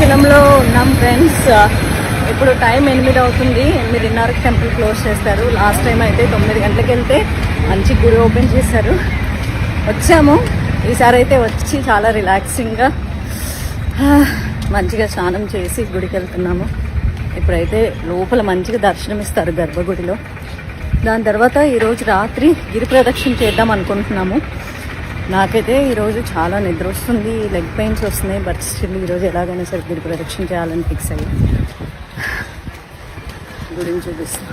అరుణాచలంలో ఉన్నాం ఫ్రెండ్స్. ఇప్పుడు టైం 8 అవుతుంది. 8:30కి టెంపుల్ క్లోజ్ చేస్తారు. లాస్ట్ టైం అయితే 9 గంటలకు వెళ్తే మంచి గుడి ఓపెన్ చేశారు. వచ్చాము. ఈసారి అయితే వచ్చి చాలా రిలాక్సింగ్గా మంచిగా స్నానం చేసి గుడికి వెళ్తున్నాము. ఇప్పుడైతే లోపల మంచిగా దర్శనం ఇస్తారు గర్భగుడిలో. దాని తర్వాత ఈరోజు రాత్రి గిరి ప్రదక్షిణ చేద్దాం అనుకుంటున్నాము. నాకైతే ఈరోజు చాలా నిద్ర వస్తుంది, లెగ్ పెయిన్స్ వస్తున్నాయి. బట్ స్టిల్ ఈరోజు ఎలాగైనా సరే గిరి ప్రదక్షిణ చేయాలని ఫిక్స్ అయ్యి గుడిని చూపిస్తాం.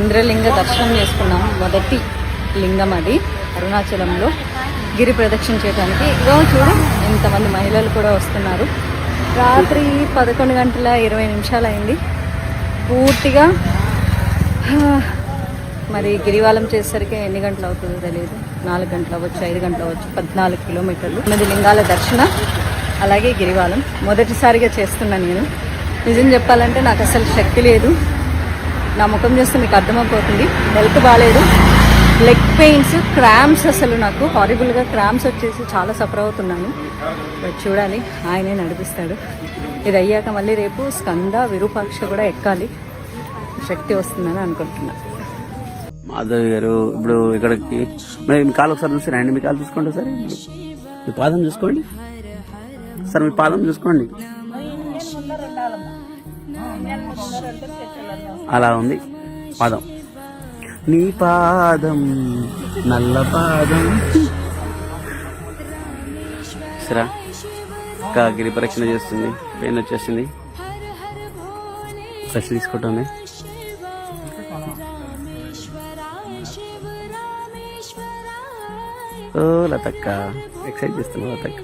ఇంద్రలింగ దర్శనం చేసుకున్నాం. మొదటి లింగం అది అరుణాచలంలో. గిరి ప్రదక్షిణ చేయడానికి ఇగో చూడు ఎంతమంది మహిళలు కూడా వస్తున్నారు. రాత్రి 11:20 అయింది. పూర్తిగా మరి గిరివాలం చేసేసరికి ఎన్ని గంటలు అవుతుందో తెలియదు. 4 గంటలు అవ్వచ్చు, 5 గంటలు అవ్వచ్చు. 14 కిలోమీటర్లు 9 లింగాల దర్శన, అలాగే గిరివాలం మొదటిసారిగా చేస్తున్నాను నేను. నిజం చెప్పాలంటే నాకు అసలు శక్తి లేదు. నా ముఖం చూస్తే మీకు అర్థమైపోతుంది. హెల్త్ బాగాలేదు, లెగ్ పెయిన్స్, క్రాంప్స్. అసలు నాకు హారిబుల్గా క్రాంప్స్ వచ్చేసి చాలా సఫర్ అవుతున్నాను. బట్ చూడాలి, ఆయనే నడిపిస్తాడు. ఇది అయ్యాక మళ్ళీ రేపు స్కంద విరూపాక్ష కూడా ఎక్కాలి. శక్తి వస్తుందని అనుకుంటున్నా. మాధవ్ గారు ఇప్పుడు ఇక్కడికి మీ కాలు ఒకసారి చూసి రండి. మీ కాలు చూసుకోండి ఒకసారి. మీ పాదం చూసుకోండి సార్, మీ పాదం చూసుకోండి. అలా ఉంది పాదం. నీ పాదం నల్ల పాదం. సరే ఇంకా గిరి పరీక్షణ చేస్తుంది. పెయిన్ వచ్చేసింది. ఫ్రెష్ తీసుకుంటుంది. ఓ లతక్క ఎక్సైజ్ చేస్తున్నావు లతక్క.